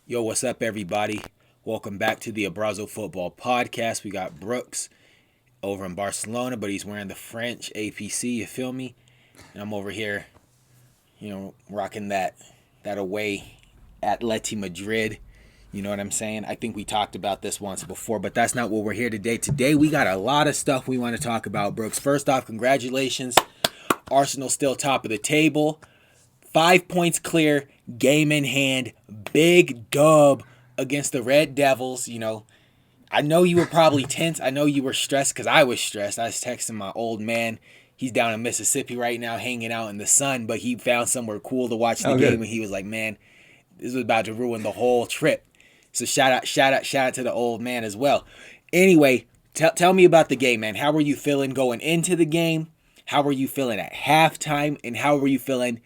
Yo, what's up, everybody? Welcome back to the Abrazo Football Podcast. We got Brooks over in Barcelona, but he's wearing the French APC, you feel me? And I'm over here, rocking that away Atleti Madrid. You know what I'm saying? I think we talked about this once before, but that's not what we're here today. Today, we got a lot of stuff we want to talk about, Brooks. First off, congratulations. Arsenal still top of the table. 5 points clear, game in hand, big dub against the Red Devils. I know you were probably tense. I know you were stressed because I was stressed. I was texting my old man. He's down in Mississippi right now hanging out in the sun, but he found somewhere cool to watch the game, and he was like, man, this was about to ruin the whole trip. So shout out to the old man as well. Anyway, tell me about the game, man. How were you feeling going into the game? How were you feeling at halftime? And how were you feeling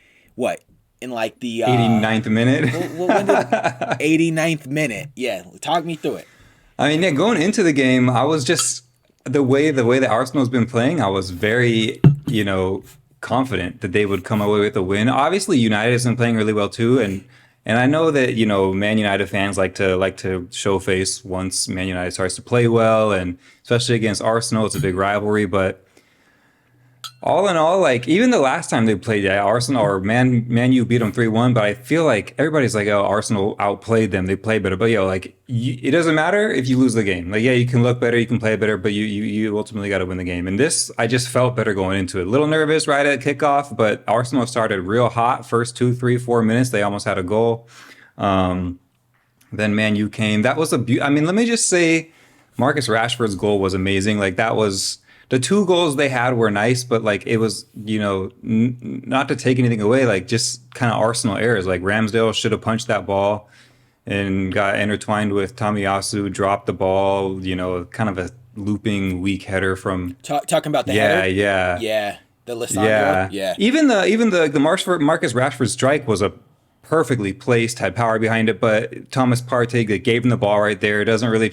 in like the 89th minute? 89th minute. Yeah, talk me through it. I mean, yeah, going into the game, I was just the way that Arsenal's been playing, I was very, confident that they would come away with a win. Obviously, United has been playing really well too, and I know that, Man United fans like to show face once Man United starts to play well, and especially against Arsenal, it's a big rivalry, but all in all, even the last time they played Arsenal or Man U beat them 3-1, but I feel like everybody's like, oh, Arsenal outplayed them. They played better. But it doesn't matter if you lose the game. You can look better, you can play better, but you ultimately got to win the game. And this, I just felt better going into it. A little nervous right at kickoff, but Arsenal started real hot. First 2, 3, 4 minutes, they almost had a goal. Then Man U came. That was let me just say, Marcus Rashford's goal was amazing. That was... The 2 goals they had were nice, but it was, not to take anything away, just kind of Arsenal errors. Ramsdale should have punched that ball and got intertwined with Tomiyasu, dropped the ball, kind of a looping weak header from... Talking about the header? Yeah. The Lissandro? Yeah. Even the Marcus Rashford strike was a perfectly placed, had power behind it, but Thomas Partey that gave him the ball right there, doesn't really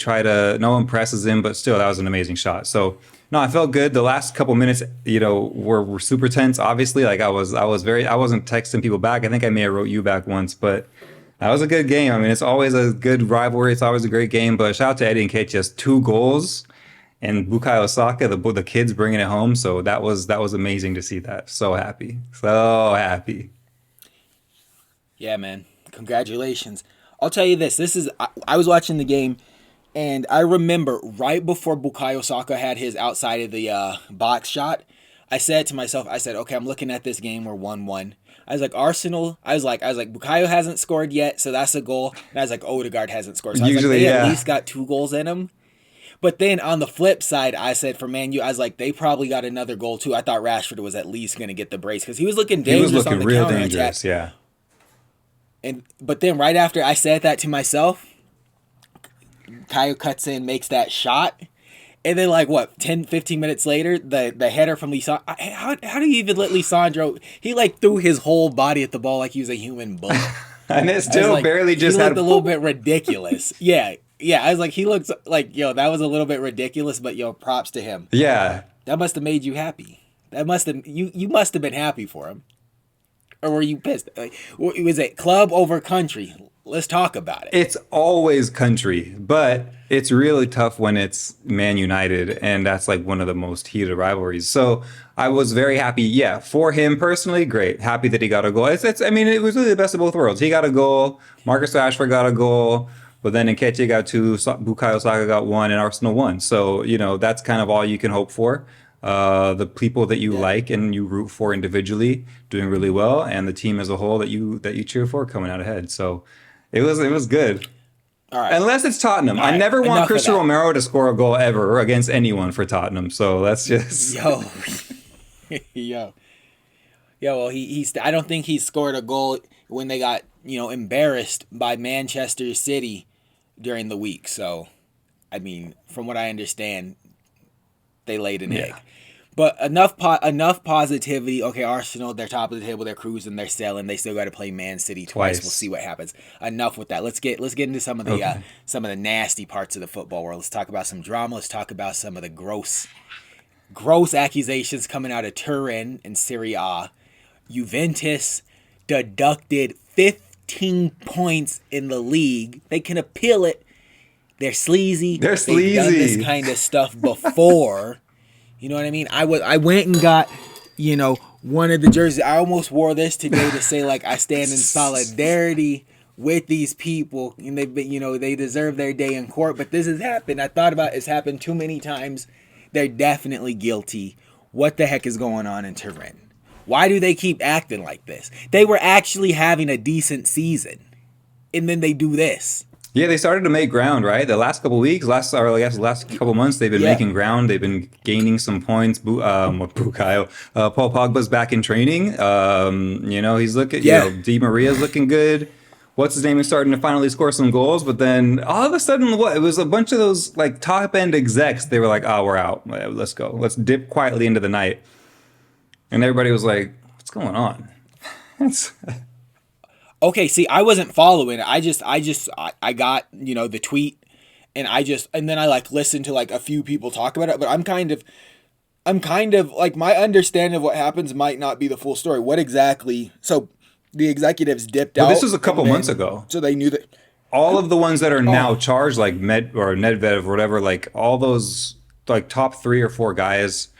no one presses him, but still, that was an amazing shot. So... No, I felt good. The last couple minutes, were super tense. Obviously, I wasn't texting people back. I think I may have wrote you back once, but that was a good game. I mean, it's always a good rivalry. It's always a great game. But shout out to Eddie Nketiah's 2 goals and Bukayo Saka, the kids bringing it home. So that was amazing to see that. So happy. Yeah, man. Congratulations. I'll tell you this. I was watching the game. And I remember right before Bukayo Saka had his outside of the box shot, I said to myself, okay, I'm looking at this game, we're 1-1. I was like, Arsenal, I was like, Bukayo hasn't scored yet, so that's a goal. And I was like, Odegaard hasn't scored. So I was like, they at least got 2 goals in them. But then on the flip side, I said for Man U, I was like, they probably got another goal too. I thought Rashford was at least going to get the brace because he was looking dangerous on the counter attack. Yeah. But then right after I said that to myself, Kyle cuts in, makes that shot, and then 10, 15 minutes later, the header from Lisandro. How do you even let Lisandro? He threw his whole body at the ball like he was a human bullet, and it still barely just he had looked a little bit ridiculous. Yeah. I was like, he looks like that was a little bit ridiculous, but props to him. Yeah, that must have made you happy. That must have you must have been happy for him, or were you pissed? Was it club over country? Let's talk about it. It's always country, but it's really tough when it's Man United, and that's one of the most heated rivalries. So I was very happy. Yeah, for him personally, great. Happy that he got a goal. It was really the best of both worlds. He got a goal. Marcus Rashford got a goal. But then Nketiah got 2, Bukayo Saka got 1, and Arsenal won. So, that's kind of all you can hope for. The people that you like and you root for individually doing really well, and the team as a whole that you cheer for coming out ahead. So it was good. All right. Unless it's Tottenham. I never want Christian Romero to score a goal ever against anyone for Tottenham. So that's just... Yo. Well, I don't think he scored a goal when they got, embarrassed by Manchester City during the week. So, from what I understand, they laid an egg. But enough positivity. Okay, Arsenal, they're top of the table. They're cruising. They're sailing. They still got to play Man City twice. We'll see what happens. Enough with that. Let's get into some of the nasty parts of the football world. Let's talk about some drama. Let's talk about some of the gross accusations coming out of Turin and Serie A. Juventus deducted 15 points in the league. They can appeal it. They're sleazy. They're They've done this sleazy. kind of stuff before. You know what I mean? I went and got, one of the jerseys. I almost wore this today to say, like, I stand in solidarity with these people, and they've been, they deserve their day in court. But this has happened. I thought about it. It's happened too many times. They're definitely guilty. What the heck is going on in Turin? Why do they keep acting like this? They were actually having a decent season, and then they do this. Yeah, they started to make ground, right? The last couple weeks, last couple months, they've been making ground. They've been gaining some points. Bukayo, Paul Pogba's back in training. He's looking. Di Maria's looking good. What's his name is starting to finally score some goals, but then all of a sudden, it was a bunch of those like top end execs. They were like, "Oh, we're out. Let's go. Let's dip quietly into the night." And everybody was like, "What's going on?" Okay, see, I wasn't following it. I got, the tweet, and then I like listened to like a few people talk about it, but I'm kind of like, my understanding of what happens might not be the full story. What exactly? So the executives dipped out. This was a couple months ago. So they knew that all of the ones that are now charged, like Nedved or whatever, like all those like top 3 or 4 guys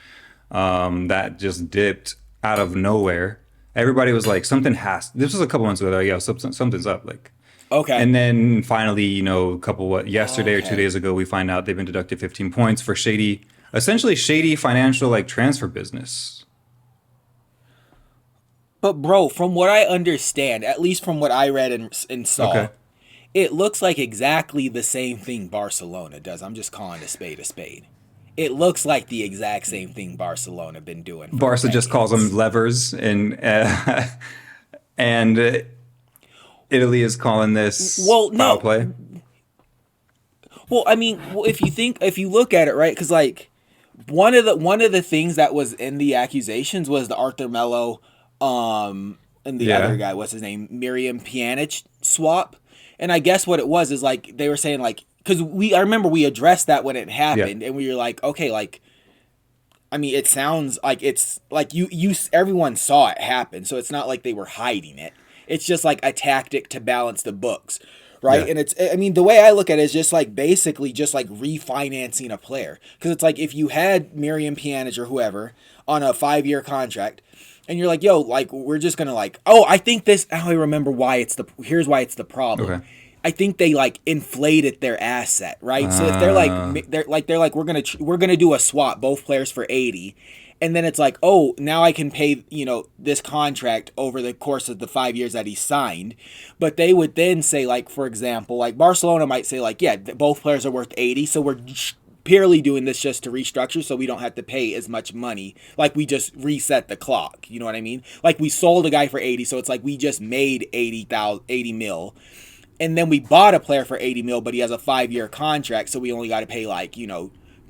that just dipped out of nowhere. Everybody was like, this was a couple months ago, like, yo, something's up. Like, okay. And then finally, yesterday or 2 days ago, we find out they've been deducted 15 points for essentially shady financial like transfer business. But bro, from what I understand, at least from what I read and saw, it looks like exactly the same thing Barcelona does. I'm just calling a spade a spade. It looks like the exact same thing Barcelona been doing. Barca just calls them levers, and Italy is calling this foul play. Well, I mean, if you look at it, right, because like one of the things that was in the accusations was the Arthur Melo, and the other guy, what's his name, Miriam Pjanic swap, and I guess what it was is like they were saying like. Because I remember we addressed that when it happened, and we were like, okay, like, I mean, it sounds like it's like everyone saw it happen, so it's not like they were hiding it. It's just like a tactic to balance the books, right? Yeah. And the way I look at it is just like basically just like refinancing a player, because it's like if you had Miriam Pjanic or whoever on a 5-year contract, and you're like, yo, like we're just gonna like, I think this. I remember why here's why it's the problem. Okay. I think they like inflated their asset, right? So if they're like we're gonna do a swap, both players for 80, and then it's like, now I can pay this contract over the course of the 5 years that he signed, but they would then say like, for example, like Barcelona might say like, yeah, both players are worth 80, so we're purely doing this just to restructure, so we don't have to pay as much money. Like we just reset the clock, you know what I mean? Like we sold a guy for 80, so it's like we just made 80 mil. And then we bought a player for 80 mil, but he has a 5-year contract, so we only got to pay like,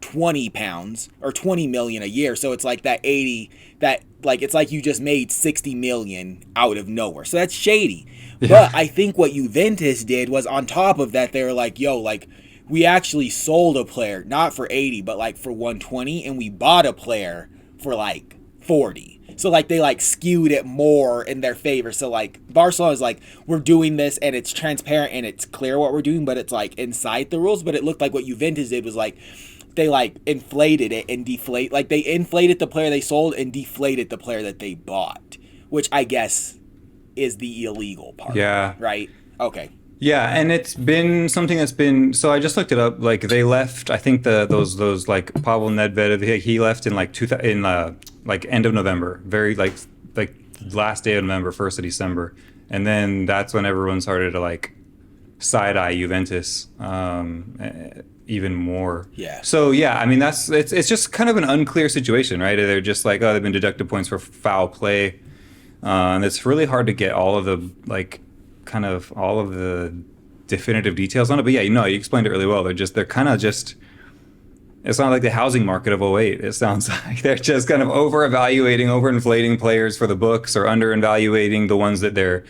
20 pounds or 20 million a year. So it's like that 80, that like, it's like you just made 60 million out of nowhere. So that's shady. Yeah. But I think what Juventus did was on top of that, they were like, yo, like we actually sold a player, not for 80, but like for 120. And we bought a player for like 40. So, like, they, like, skewed it more in their favor. So, like, Barcelona's like, we're doing this, and it's transparent, and it's clear what we're doing, but it's, like, inside the rules. But it looked like what Juventus did was, like, they, like, inflated it and deflate. Like, they inflated the player they sold and deflated the player that they bought, which I guess is the illegal part. Yeah. Right? Okay. Yeah, and it's been something that's been. So I just looked it up. Like they left. I think those like Pavel Nedved. He left in like like end of November. Very like last day of November, 1st of December, and then that's when everyone started to like side eye Juventus even more. Yeah. So yeah, I mean it's just kind of an unclear situation, right? They're just like, they've been deducted points for foul play, and it's really hard to get all of the like. Kind of all of the definitive details on it, but yeah, you explained it really well. They're kind of just, it's not like the housing market of '08. It sounds like they're just kind of overinflating players for the books, or underevaluating the ones that they're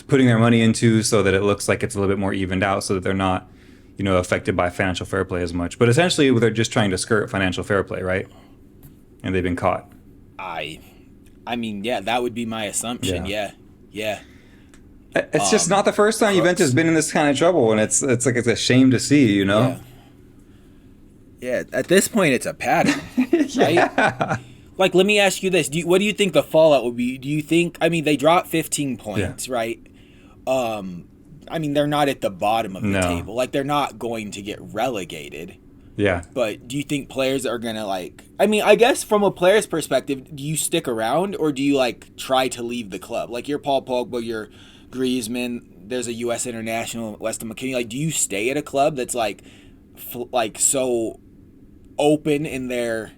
putting their money into, so that it looks like it's a little bit more evened out, so that they're not, affected by financial fair play as much. But essentially, they're just trying to skirt financial fair play, right? And they've been caught. I mean, yeah, that would be my assumption. Yeah. It's just not the first time Juventus has Crooks. been in this kind of trouble, and it's like it's a shame to see, you know? Yeah. Yeah, at this point, it's a pattern, right? Yeah. Like, let me ask you this: what do you think the fallout would be? Do you think? I mean, they dropped 15 Yeah. points, right? I mean, they're not at the bottom of the No. table. Like, they're not going to get relegated. Yeah. But do you think players are gonna like? I mean, I guess from a player's perspective, do you stick around or do you like try to leave the club? Like, you're Paul Pogba, you're Griezmann. There's a U.S. international, Weston McKennie. Like, do you stay at a club that's like so open in their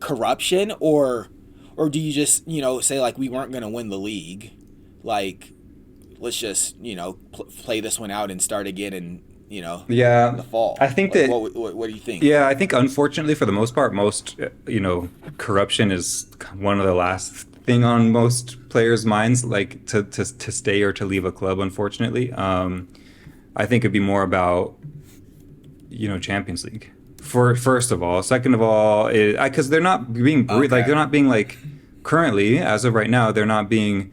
corruption, or do you just say like we weren't going to win the league, like let's just play this one out and start again in Yeah. the fall? I think Like, that what do you think? Yeah, I think unfortunately for the most part, most corruption is one of the last thing on most players' minds, like to stay or to leave a club. Unfortunately, I think it'd be more about Champions League for first of all. Second of all, because they're not being like they're not being like currently as of right now they're not being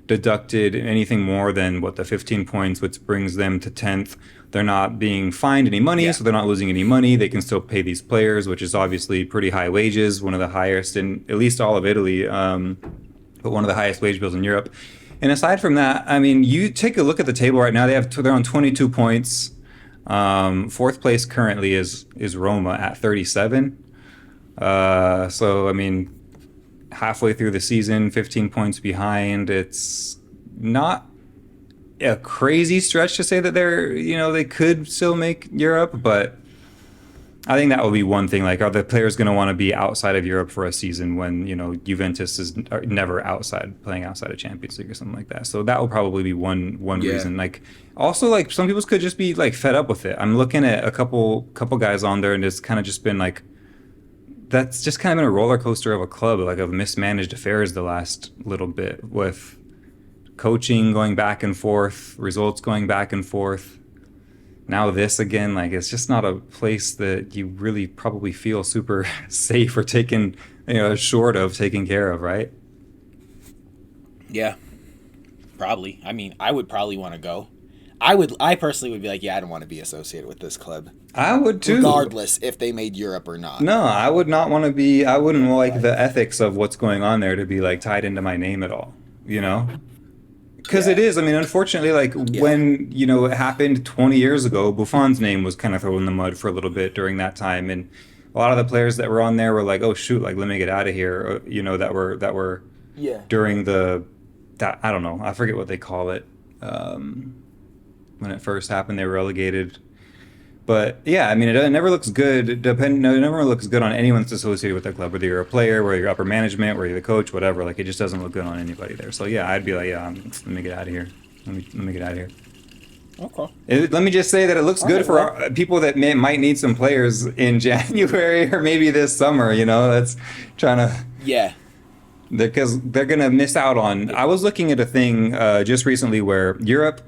deducted anything more than what the 15 points, which brings them to 10th. They're not being fined any money, so they're not losing any money. They can still pay these players, which is obviously pretty high wages, one of the highest in at least all of Italy, but one of the highest wage bills in Europe. And aside from that, I mean, you take a look at the table right now. They're on 22 points. Fourth place currently is Roma at 37. So I mean, halfway through the season, 15 points behind. It's not a crazy stretch to say that they could still make Europe, but I think that will be one thing. Like, are the players going to want to be outside of Europe for a season when Juventus is never playing outside of Champions League or something like that? So that will probably be one reason. Like, also, like, some people could just be like fed up with it. I'm looking at a couple guys on there, and it's kind of just been like, that's just kind of been a roller coaster of a club, like of mismanaged affairs the last little bit, with coaching going back and forth, results going back and forth. Now this again, like, it's just not a place that you really probably feel super safe or taken, short of taking care of, right? Yeah, probably. I mean, I would probably want to go. I personally would be like, yeah, I don't want to be associated with this club. I would too. Regardless if they made Europe or not. No, I would not want to be, I wouldn't like the ethics of what's going on there to be like tied into my name at all, Because it is. I mean, unfortunately, like when, it happened 20 years ago, Buffon's name was kind of thrown in the mud for a little bit during that time. And a lot of the players that were on there were like, oh, shoot, like, let me get out of here, that were during that, I don't know, I forget what they call it. When it first happened, they were relegated. But yeah, I mean, it never looks good. It never looks good on anyone that's associated with the club, whether you're a player, whether you're upper management, whether you're the coach, whatever. Like, it just doesn't look good on anybody there. So yeah, I'd be like, let me get out of here. Let me get out of here. Okay. Let me just say that it looks good for people that might need some players in January or maybe this summer. That's trying to. Yeah. Because they're gonna miss out on. I was looking at a thing just recently where Europe,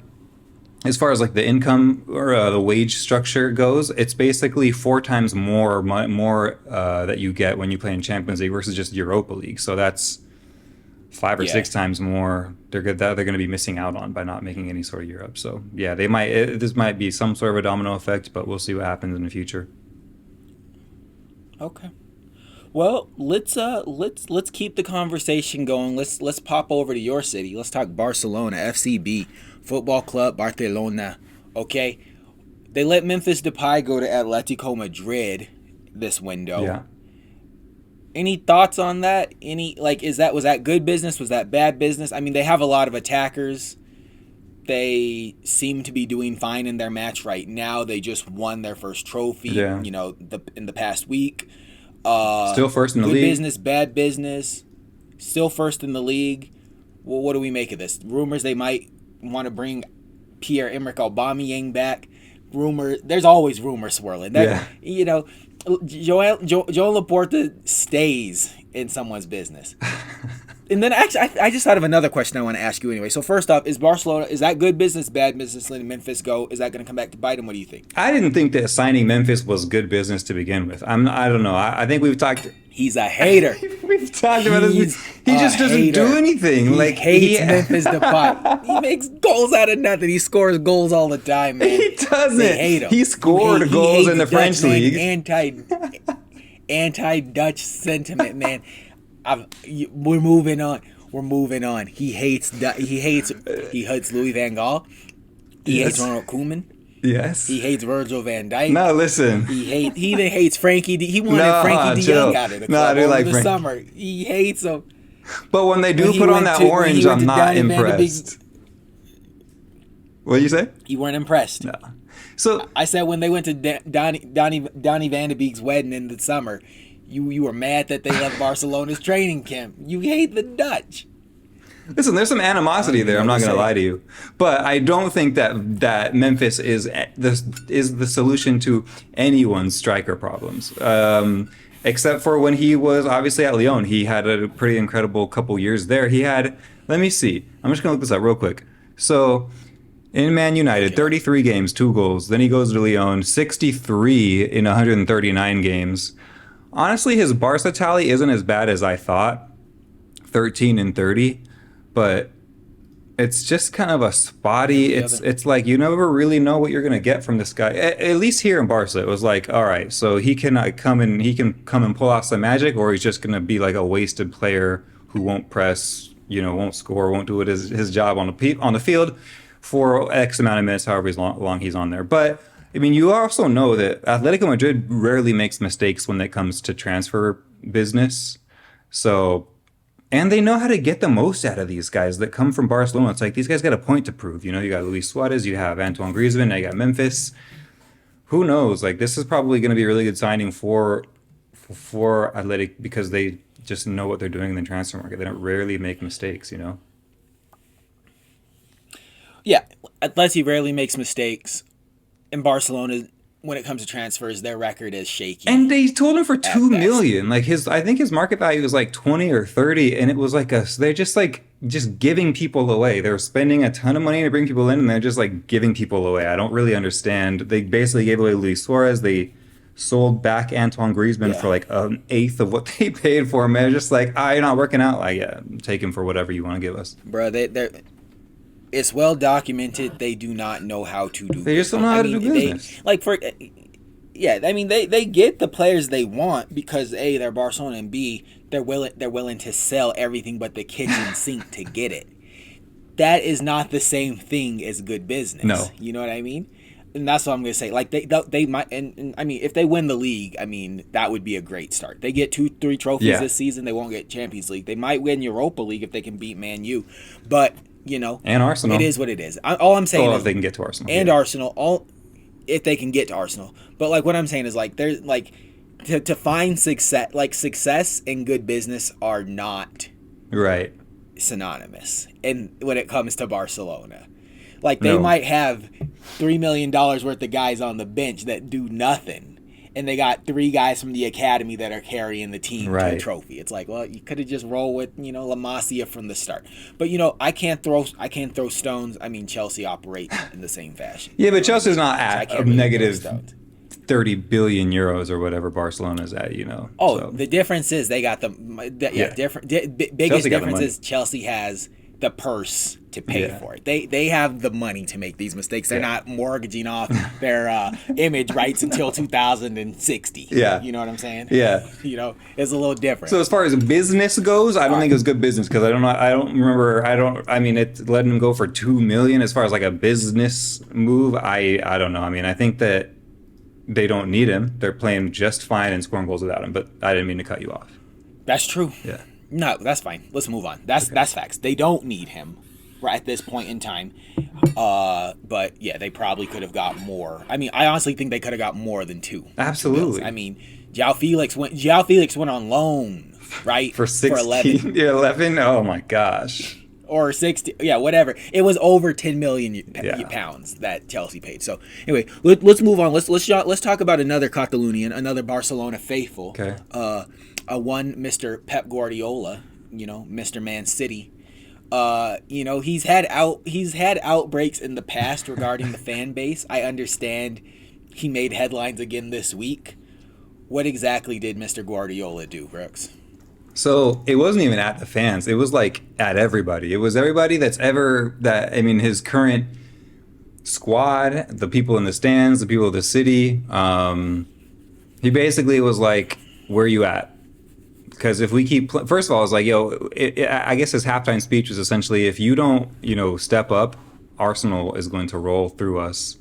as far as like the income or the wage structure goes, it's basically 4 times more that you get when you play in Champions League versus just Europa League. So that's 5 or 6 times more they're going to be missing out on by not making any sort of Europe. So yeah, this might be some sort of a domino effect, but we'll see what happens in the future. Okay. Well, let's keep the conversation going. Let's pop over to your city. Let's talk Barcelona, FCB, Football Club Barcelona. Okay, they let Memphis Depay go to Atletico Madrid this window. Yeah. Any thoughts on that? Was that good business? Was that bad business? I mean, they have a lot of attackers. They seem to be doing fine in their match right now. They just won their first trophy. Yeah. In the past week. Still first in the league. Good business, bad business. Still first in the league. Well, what do we make of this? Rumors they might want to bring Pierre-Emerick Aubameyang back. There's always rumors swirling. Joel Laporta stays in someone's business. And then actually, I just thought of another question I want to ask you anyway. So first off, is that good business, bad business, letting Memphis go? Is that going to come back to bite him? What do you think? I didn't think that signing Memphis was good business to begin with. I don't know. I think we've talked. He's a hater. We've talked about this. He just doesn't do anything. He hates Memphis Depay. He makes goals out of nothing. He scores goals all the time, man. He doesn't. They hate him. He scored goals in the French league. Anti-Dutch sentiment, man. We're moving on. He hates Louis van Gaal. He hates Ronald Koeman. Yes. He hates Virgil van Dijk. No, listen. He even hates Frankie. He wanted Frankie de Jong out of the club over the summer. He hates him. But when they do put on that orange, I'm not impressed. What did you say? You weren't impressed. No. So I said when they went to Donnie Van de Beek's wedding in the summer, you were mad that they left Barcelona's training camp. You hate the Dutch. Listen, there's some animosity there. I'm not going to lie to you, but I don't think that Memphis is the solution to anyone's striker problems. Except for when he was obviously at Lyon, he had a pretty incredible couple years there. He had, let me see, I'm just going to look this up real quick. So in Man United, 33 games, 2 goals. Then he goes to Lyon, 63 in 139 games. Honestly, his Barca tally isn't as bad as I thought, 13 and 30. But it's just kind of a spotty. It's like you never really know what you're gonna get from this guy. At least here in Barca, it was like, all right, so he can come and pull off some magic, or he's just gonna be like a wasted player who won't press, won't score, won't do his job on the field for X amount of minutes, however long he's on there. But I mean, you also know that Atletico Madrid rarely makes mistakes when it comes to transfer business. So. And they know how to get the most out of these guys that come from Barcelona. It's like these guys got a point to prove. You got Luis Suarez, you have Antoine Griezmann, now you got Memphis. Who knows? Like this is probably going to be a really good signing for Athletic because they just know what they're doing in the transfer market. They don't rarely make mistakes. Yeah, Atleti rarely makes mistakes. In Barcelona, when it comes to transfers, their record is shaky. And they told him for $2 million. Like I think his market value was like 20 or 30, and it was like they're just giving people away. They're spending a ton of money to bring people in, and they're just like giving people away. I don't really understand. They basically gave away Luis Suarez. They sold back Antoine Griezmann for like an eighth of what they paid for him. And they're just like, you're not working out. Like, yeah, take him for whatever you want to give us. Bro, it's well documented they do not know how to do. They just don't know how to do business. They get the players they want because A, they're Barcelona, and B, they're willing to sell everything but the kitchen sink to get it. That is not the same thing as good business. No, you know what I mean. And that's what I'm gonna say. Like they might, and I mean, if they win the league, I mean, that would be a great start. They get 2-3 trophies this season. They won't get Champions League. They might win Europa League if they can beat Man U, but. And Arsenal. It is what it is. All I'm saying is if they can get to Arsenal. And Arsenal, if they can get to Arsenal. But like what I'm saying is like there's like to find success and good business are not synonymous. And when it comes to Barcelona, like they might have $3 million worth of guys on the bench that do nothing. And they got 3 guys from the academy that are carrying the team to a trophy. It's like, well, you could have just rolled with, La Masia from the start. But I can't throw stones. I mean, Chelsea operate in the same fashion. Yeah, but Chelsea's not at a negative 30 billion euros or whatever Barcelona's at. The difference is they got biggest difference is Chelsea has the purse to pay for it. They have the money to make these mistakes. They're not mortgaging off their image rights until 2060. Yeah. You know what I'm saying? Yeah. It's a little different. So as far as business goes, I don't think it was good business because it's letting them go for $2 million as far as like a business move. I don't know. I mean, I think that they don't need him. They're playing just fine and scoring goals without him, but I didn't mean to cut you off. That's true. Yeah. No, that's fine. Let's move on. That's facts. They don't need him right at this point in time. But yeah, they probably could have got more. I mean, I honestly think they could have got more than 2. Absolutely. I mean, João Felix went on loan, right? For 11. Yeah, 11. Oh my gosh. Or 60, yeah, whatever. It was over 10 million pounds that Chelsea paid. So anyway, let's move on. Let's talk about another Catalonian, another Barcelona faithful. Okay. One Mr. Pep Guardiola, Mr. Man City. He's had outbreaks in the past regarding the fan base. I understand he made headlines again this week. What exactly did Mr. Guardiola do, Brooks? So it wasn't even at the fans. It was like at everybody. It was everybody his current squad, the people in the stands, the people of the city. He basically was like, "Where you at?" Because if we keep, first of all, I was like, I guess his halftime speech was essentially, if you don't, step up, Arsenal is going to roll through us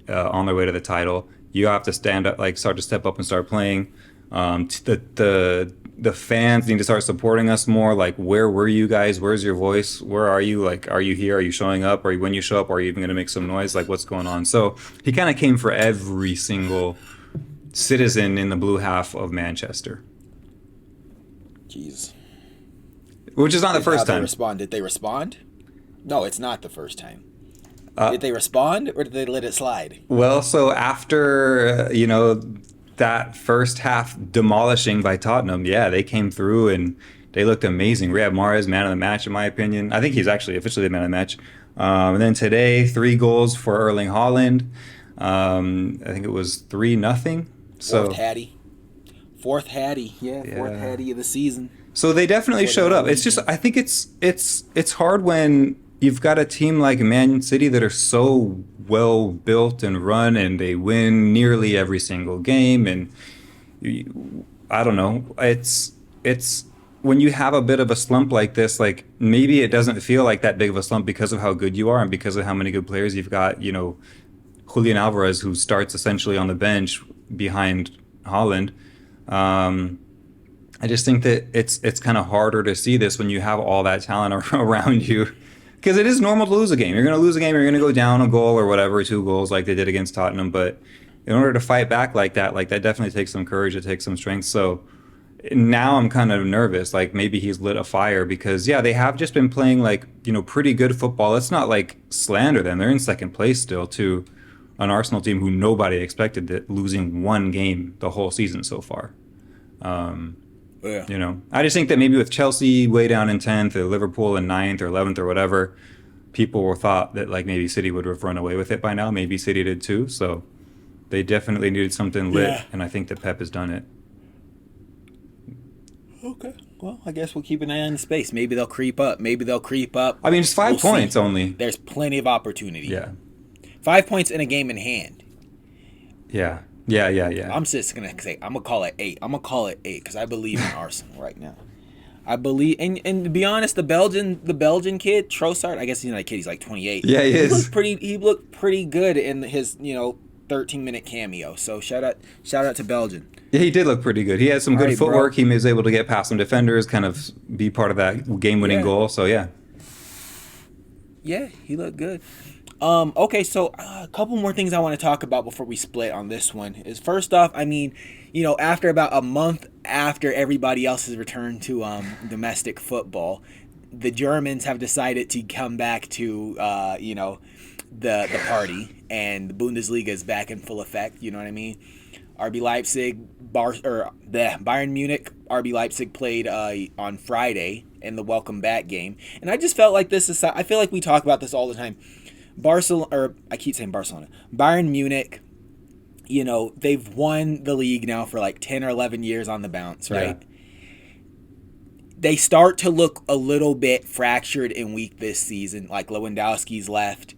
on their way to the title. You have to stand up, like start to step up and start playing. The fans need to start supporting us more. Like, where were you guys? Where's your voice? Where are you? Like, are you here? Are you showing up? Or when you show up, are you even going to make some noise? Like, what's going on? So he kind of came for every single citizen in the blue half of Manchester. Jeez. Which is not the first time. Did they respond? No, it's not the first time. Did they respond or did they let it slide? Well, so after, that first half demolishing by Tottenham, yeah, they came through and they looked amazing. Riyad Mahrez, man of the match, in my opinion. I think he's actually officially the man of the match. And then today, 3 goals for Erling Haaland. I think it was 3-0. Fourth Hattie. Fourth Hattie of the season. So they definitely showed up. It's just, I think it's hard when you've got a team like Man City that are so well built and run, and they win nearly every single game. And I don't know. It's when you have a bit of a slump like this, like maybe it doesn't feel like that big of a slump because of how good you are and because of how many good players you've got. Julian Alvarez, who starts essentially on the bench behind Haaland. I just think that it's kind of harder to see this when you have all that talent around you, because it is normal to lose a game. You're going to lose a game, you're going to go down a goal or whatever, 2 goals like they did against Tottenham. But in order to fight back like that definitely takes some courage, it takes some strength. So now I'm kind of nervous, like maybe he's lit a fire, because they have just been playing like, pretty good football. Let's not like slander them. They're in second place still to an Arsenal team who nobody expected, that losing 1 game the whole season so far. I just think that maybe with Chelsea way down in 10th, or Liverpool in 9th or 11th or whatever, people thought that like maybe City would have run away with it by now. Maybe City did too. So they definitely needed something lit, and I think that Pep has done it. Okay. Well, I guess we'll keep an eye on the space. Maybe they'll creep up. I mean, it's 5 points only. There's plenty of opportunity. Yeah. 5 points in a game in hand. Yeah. I'm just gonna say I'm gonna call it 8. I'm gonna call it 8 because I believe in Arsenal right now. I believe, and to be honest, the Belgian kid Trossard. I guess he's not a kid. He's like 28. Yeah, he is. He looked pretty good in his 13-minute cameo. So shout out to Belgian. Yeah, he did look pretty good. He had some good footwork. Bro. He was able to get past some defenders, kind of be part of that game-winning goal. So yeah. Yeah, he looked good. Okay, so a couple more things I want to talk about before we split on this one is, first off, I mean, after about a month after everybody else has returned to domestic football, the Germans have decided to come back to the party, and the Bundesliga is back in full effect. You know what I mean? RB Leipzig, Bayern Munich, RB Leipzig played on Friday in the welcome back game, and I just felt like I feel like we talk about this all the time. I keep saying Barcelona. Bayern Munich, they've won the league now for like 10 or 11 years on the bounce, right? Yeah. They start to look a little bit fractured and weak this season. Like Lewandowski's left.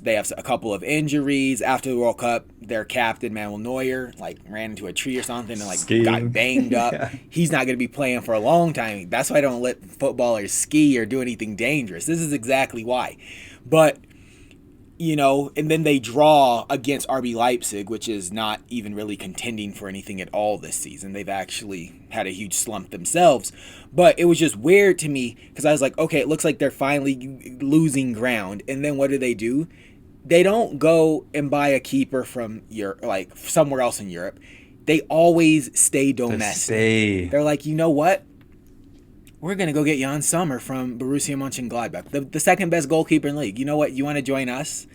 They have a couple of injuries. After the World Cup, their captain, Manuel Neuer, ran into a tree or something and got banged up. Yeah. He's not going to be playing for a long time. That's why I don't let footballers ski or do anything dangerous. This is exactly why. But and then they draw against RB Leipzig, which is not even really contending for anything at all this season. They've actually had a huge slump themselves. But it was just weird to me because I was like, okay, it looks like they're finally losing ground. And then what do? They don't go and buy a keeper from Europe, like somewhere else in Europe. They always stay domestic. They're like, you know what? We're going to go get Jan Sommer from Borussia Mönchengladbach, the second best goalkeeper in the league. You know what? You want to join us?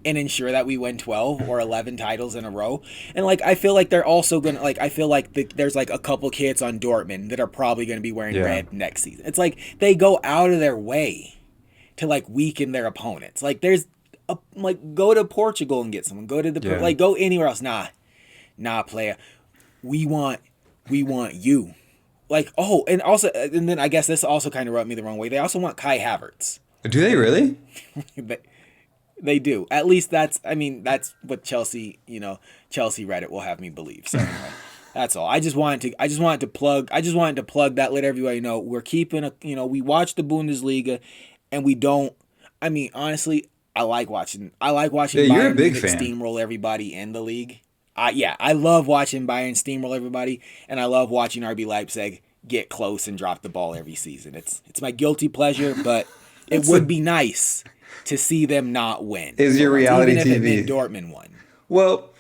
and ensure that we win 12 or 11 titles in a row. And like I feel like they're also gonna like I feel like there's like a couple kids on Dortmund that are probably gonna be wearing red next season. It's like they go out of their way to like weaken their opponents. Like there's like go to Portugal and get someone. Go to the like go anywhere else. Nah, player. We want you. Like and then I guess this also kind of rubbed me the wrong way. They also want Kai Havertz. Do they really? They do. At least that's what Chelsea Reddit will have me believe. So anyway, that's all. I just wanted to plug that, let everybody know we're keeping we watch the Bundesliga and we don't, honestly, I like watching you're a Bayern big fan. steamroll everybody in the league. I love watching Bayern steamroll everybody, and I love watching RB Leipzig get close and drop the ball every season. It's my guilty pleasure, but it would be nice to see them not win. Is your reality even TV? If it meant Dortmund won. Well,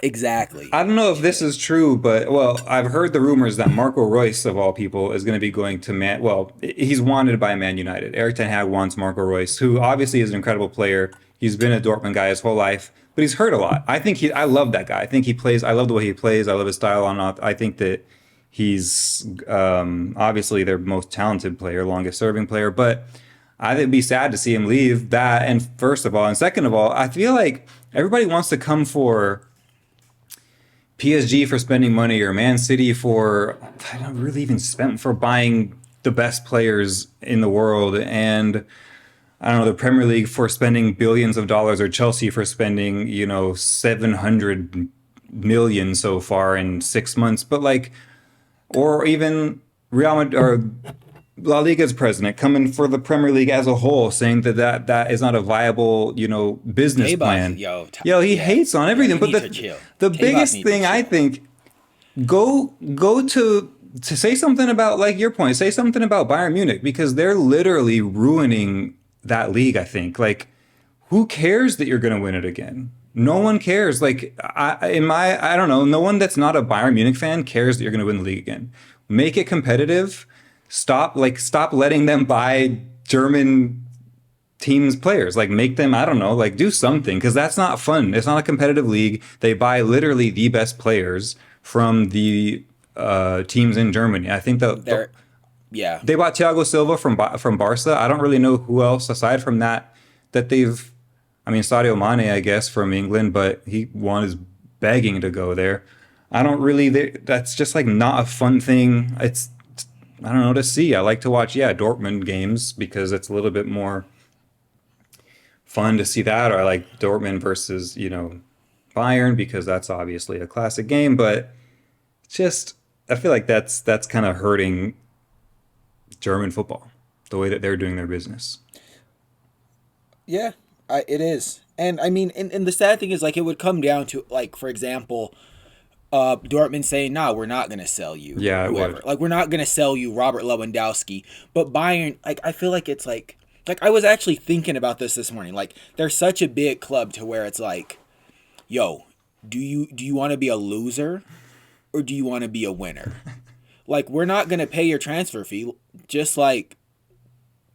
exactly. I don't know if this is true, but I've heard the rumors that Marco Reus, of all people, is going to be going to he's wanted by Man United. Erik ten Hag wants Marco Reus, who obviously is an incredible player. He's been a Dortmund guy his whole life, but he's hurt a lot. I love that guy. I think he plays. I love the way he plays. I love his style on off. I think that he's obviously their most talented player, longest serving player, but I think it'd be sad to see him leave that. And first of all, and second of all, I feel like everybody wants to come for PSG for spending money or Man City for, I don't really even spend for buying the best players in the world. And I don't know, the Premier League for spending billions of dollars, or Chelsea for spending, 700 million so far in 6 months. But like, or even Real Madrid or La Liga's president coming for the Premier League as a whole, saying that is not a viable, business plan. He hates on everything. But the biggest thing I think, go to say something about, like your point, say something about Bayern Munich, because they're literally ruining that league. I think, like, who cares that you're going to win it again? No one cares. Like, I don't know. No one that's not a Bayern Munich fan cares that you're going to win the league again. Make it competitive. Stop letting them buy German teams players. Like, make them, I don't know, like, do something, because that's not fun. It's not a competitive league. They buy literally the best players from the teams in Germany. I think they bought Thiago Silva from Barca. I don't really know who else aside from that they've. Sadio Mane, I guess, from England, but one is begging to go there. I don't really. That's just like not a fun thing. It's, I don't know, to see. I like to watch, Dortmund games because it's a little bit more fun to see that. Or I like Dortmund versus, Bayern, because that's obviously a classic game. But just, I feel like that's kind of hurting German football, the way that they're doing their business. Yeah, it is. And and the sad thing is, like, it would come down to, like, for example, Dortmund saying, "No, we're not going to sell you." Yeah, whoever. Like, we're not going to sell you Robert Lewandowski. But Bayern, like, I feel like it's like I was actually thinking about this morning. Like, they're such a big club to where it's like, yo, do you want to be a loser or do you want to be a winner? Like, we're not going to pay your transfer fee. Just like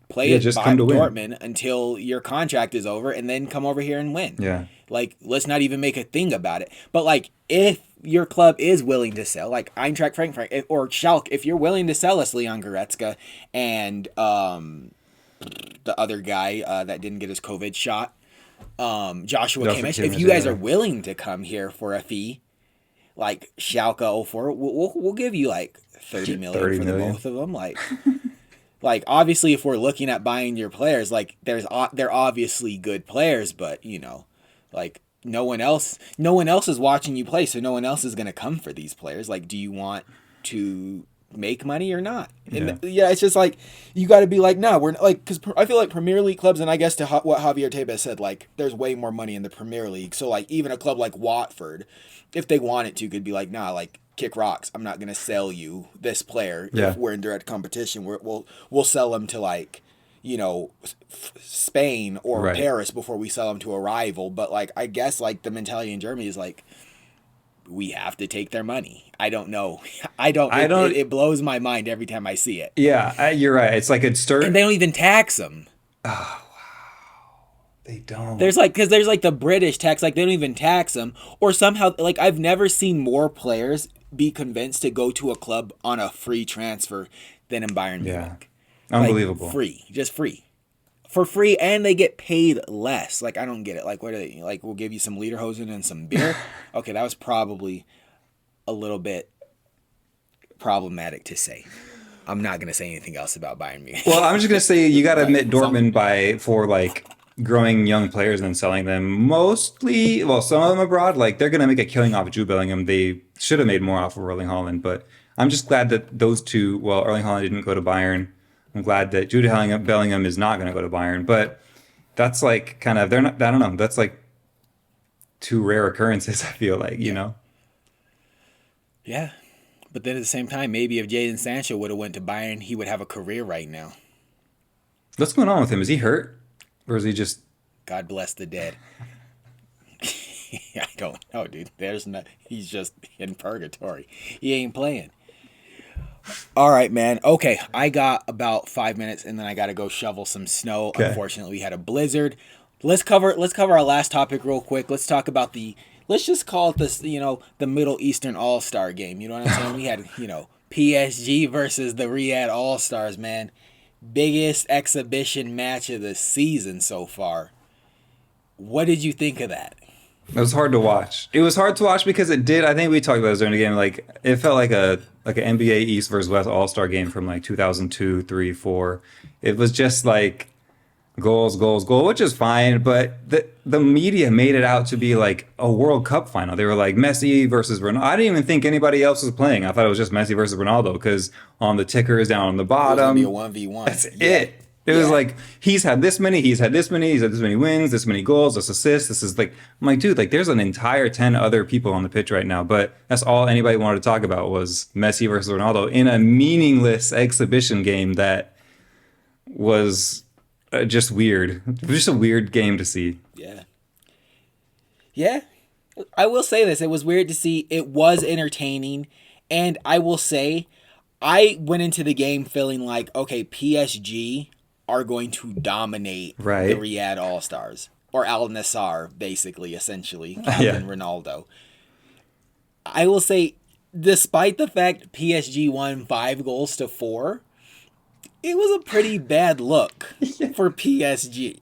play it by Dortmund until your contract is over, and then come over here and win. Yeah. Like, let's not even make a thing about it. But like, if your club is willing to sell, like Eintracht Frankfurt or Schalke, if you're willing to sell us Leon Goretzka and the other guy that didn't get his COVID shot, Joshua Kimmich, if you guys are willing to come here for a fee, like Schalke 04, we'll give you like 30 million for the both of them. Like obviously, if we're looking at buying your players, like they're obviously good players, but like no one else is watching you play, so no one else is going to come for these players. Like, do you want to make money or not? And it's just like, you got to be like, no, we're like, because I feel like Premier League clubs, and I guess to what Javier Tebas said, like, there's way more money in the Premier League. So like, even a club like Watford, if they wanted to, could be like, nah, like, kick rocks. I'm not going to sell you this player if we're in direct competition. We'll sell him to like, Spain or Paris before we sell them to a rival. But like, I guess like the mentality in Germany is like, we have to take their money. I don't know. It blows my mind every time I see it. Yeah, you're right. It's like and they don't even tax them. Oh, wow. They don't. There's like, because there's like the British tax, like they don't even tax them, or somehow, like I've never seen more players be convinced to go to a club on a free transfer than in Bayern Munich. Unbelievable. Like, free, just free. For free, and they get paid less. Like, I don't get it. Like, what are they, like, we'll give you some lederhosen and some beer? Okay, that was probably a little bit problematic to say. I'm not going to say anything else about Bayern Munich. Well, I'm just gonna say you got to admit Dortmund for like growing young players and selling them mostly. Well, some of them abroad, like they're gonna make a killing off of Jude Bellingham. They should have made more off of Erling Haaland, but I'm just glad that those two. Well, Erling Haaland didn't go to Bayern. I'm glad that Jude Bellingham is not going to go to Bayern, but that's like kind of they're not. I don't know. That's like two rare occurrences. I feel like Yeah. But then at the same time, maybe if Jadon Sancho would have went to Bayern, he would have a career right now. What's going on with him? Is he hurt, or is he just? God bless the dead. I don't know, dude. He's just in purgatory. He ain't playing. All right, man. Okay, I got about 5 minutes, and then I got to go shovel some snow. Okay. Unfortunately, we had a blizzard. Let's cover our last topic real quick. Let's talk about let's just call it this, the Middle Eastern All-Star game. You know what I'm saying? We had, PSG versus the Riyadh All-Stars, man. Biggest exhibition match of the season so far. What did you think of that? It was hard to watch. It was hard to watch because it did. I think we talked about this during the game. Like it felt like an NBA East versus West All Star game from like 2002, 3, 4. It was just like goals, which is fine. But the media made it out to be like a World Cup final. They were like Messi versus Ronaldo. I didn't even think anybody else was playing. I thought it was just Messi versus Ronaldo because on the tickers down on the bottom, it was gonna be a 1v1. That's it. It was like, he's had this many wins, this many goals, this assists. This is like, I'm like, dude, like there's an entire 10 other people on the pitch right now. But that's all anybody wanted to talk about was Messi versus Ronaldo in a meaningless exhibition game that was just weird. It was just a weird game to see. Yeah. Yeah. I will say this. It was weird to see. It was entertaining. And I will say, I went into the game feeling like, okay, PSG are going to dominate the Riyadh All-Stars. Or Al Nassr, basically, essentially, Captain Ronaldo. I will say, despite the fact PSG won 5-4, it was a pretty bad look for PSG.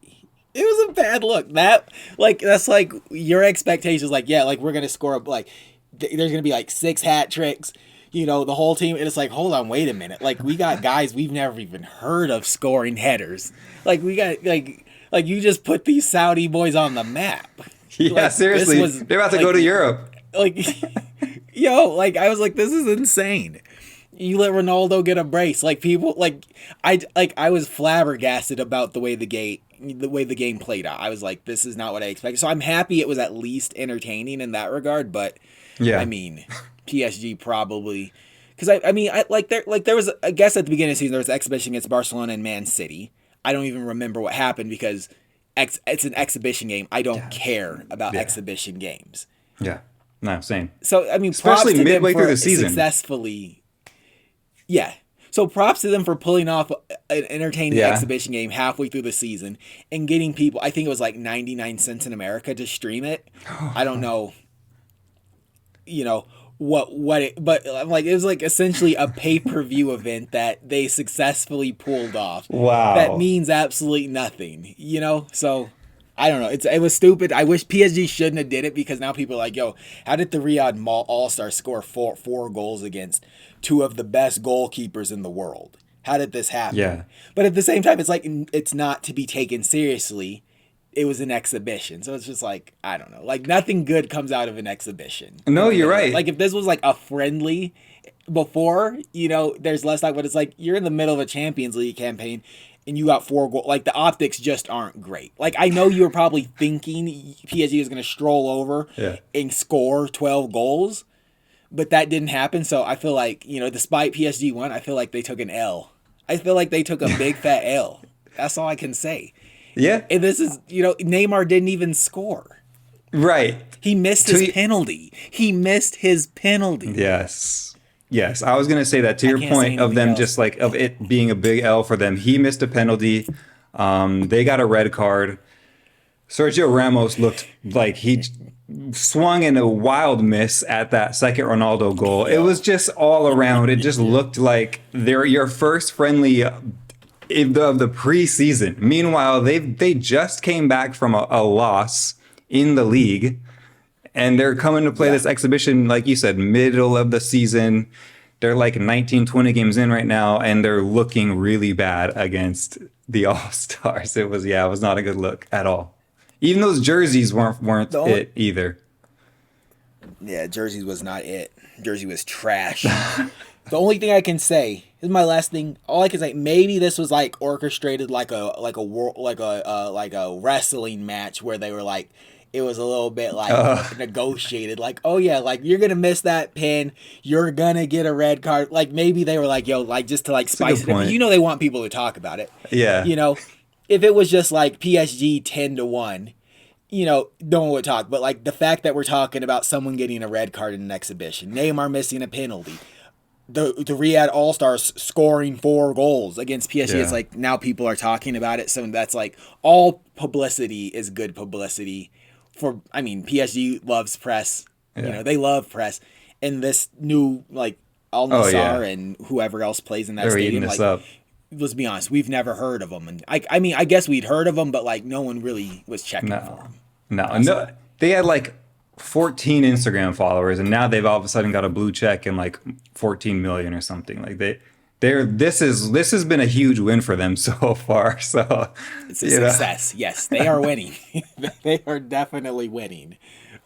It was a bad look. That's like your expectations. Like, yeah, like we're gonna score like there's gonna be like 6 hat tricks. The whole team. And it's like, hold on, wait a minute. Like we got guys we've never even heard of scoring headers. Like we got like you just put these Saudi boys on the map. Yeah, like, seriously, they're about to go to Europe. Like, I was like, this is insane. You let Ronaldo get a brace. Like people, I was flabbergasted about the way the game played out. I was like, this is not what I expected. So I'm happy it was at least entertaining in that regard. But yeah, I mean, PSG probably because there was, I guess at the beginning of the season there was an exhibition against Barcelona and Man City. I don't even remember what happened because it's an exhibition game. I don't care about exhibition games. Yeah, no, same. So I mean, especially midway through the season, successfully. Yeah. So props to them for pulling off an entertaining exhibition game halfway through the season and getting people, I think it was like 99 cents in America to stream it. I don't know, but I'm like, it was like essentially a pay-per-view event that they successfully pulled off. Wow. That means absolutely nothing, So I don't know. It was stupid. I wish PSG shouldn't have did it because now people are like, yo, how did the Riyadh All-Stars score four goals against 2 of the best goalkeepers in the world? How did this happen? Yeah. But at the same time, it's like, it's not to be taken seriously. It was an exhibition. So it's just like, I don't know. Like nothing good comes out of an exhibition. No, you're right. Like if this was like a friendly before, there's less like, but it's like you're in the middle of a Champions League campaign and you got 4 goals. Like the optics just aren't great. Like I know you were probably thinking PSG is going to stroll over and score 12 goals. But that didn't happen, so I feel like, despite PSG won, I feel like they took an L. I feel like they took a big fat L. That's all I can say. Yeah. And this is, Neymar didn't even score. Right. He missed his penalty. Yes. Yes. I was going to say that to your point of them just like, of it being a big L for them. He missed a penalty. They got a red card. Sergio Ramos looked like he swung in a wild miss at that second Ronaldo goal. It Yo. was just all around. It just looked like they're your first friendly of the preseason. Meanwhile, they just came back from a loss in the league, and they're coming to play Yeah. this exhibition, like you said, middle of the season. They're like 19, 20 games in right now, and they're looking really bad against the All Stars. It was not a good look at all. Even those jerseys weren't The only, it either. yeah, Jersey was not it. Jersey was trash. The only thing I can say this is my last thing. All I can say, maybe this was like orchestrated like a wrestling match where they were like, it was a little bit like negotiated. Like, oh yeah, like you're gonna miss that pin, you're gonna get a red card. Like maybe they were like, yo, like just to like spice it up. You know, they want people to talk about it. Yeah. You know, if it was just like PSG 10-1. You know, no one would talk. But like the fact that we're talking about someone getting a red card in an exhibition, Neymar missing a penalty, the Riyadh All Stars scoring 4 goals against PSG, it's like now people are talking about it. So that's like all publicity is good publicity. I mean, PSG loves press. Yeah. You know, they love press. And this new like Al Nassr and whoever else plays in that stadium, eating this like, up. let's be honest, we've never heard of them. And I mean, I guess we'd heard of them, but like no one really was checking for them. No. They had like 14 Instagram followers, and now they've all of a sudden got a blue check and like 14 million or something. Like this has been a huge win for them so far. So it's a success. Yes, they are winning. They are definitely winning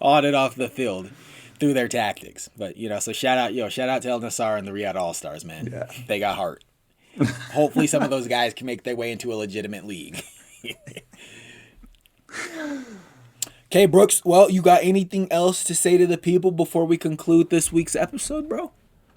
on and off the field through their tactics. But you know, so shout out to El Nassr and the Riyadh All Stars, man. Yeah. They got heart. Hopefully some of those guys can make their way into a legitimate league. Okay, Brooks, well, you got anything else to say to the people before we conclude this week's episode, bro?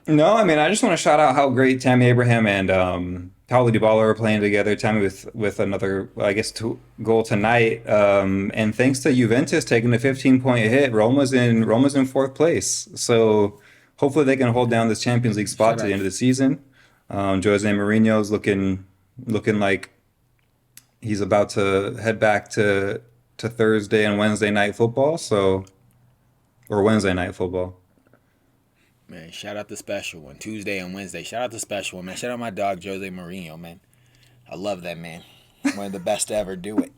No, I mean, I just want to shout out how great Tammy Abraham and Paulo Dybala are playing together. Tammy with another, I guess, goal tonight. And thanks to Juventus taking a 15-point hit, Roma's in 4th place. So hopefully they can hold down this Champions League spot to the end of the season. Jose Mourinho's looking like he's about to head back to Thursday and Wednesday night football. Or Wednesday night football. Man, shout out the special one. Tuesday and Wednesday. Shout out the special one, man. Shout out my dog, Jose Mourinho, man. I love that man. One of the best to ever do it.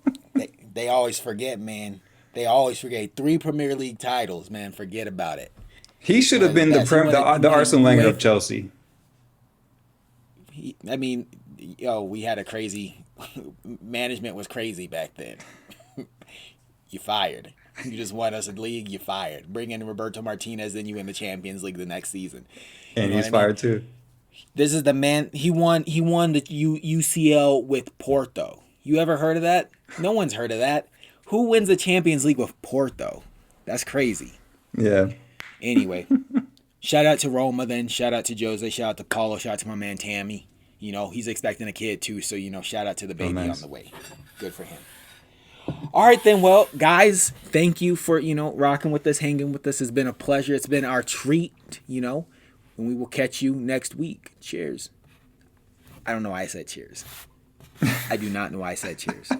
They always forget, man. They always forget. 3 Premier League titles, man. Forget about it. He should have been the Arsene Wenger of Chelsea. We had a crazy... management was crazy back then. You fired. You just won us a league, you fired. Bring in Roberto Martinez, then you win the Champions League the next season. And he's fired too. This is the man. He won the UCL with Porto. You ever heard of that? No one's heard of that. Who wins the Champions League with Porto? That's crazy. Yeah. Anyway, shout out to Roma then. Shout out to Jose. Shout out to Paulo. Shout out to my man Tammy. You know, he's expecting a kid too. So, you know, shout out to the baby on the way. Good for him. All right, then. Well, guys, thank you for, rocking with us, hanging with us. It's been a pleasure. It's been our treat, and we will catch you next week. Cheers. I don't know why I said cheers. I do not know why I said cheers.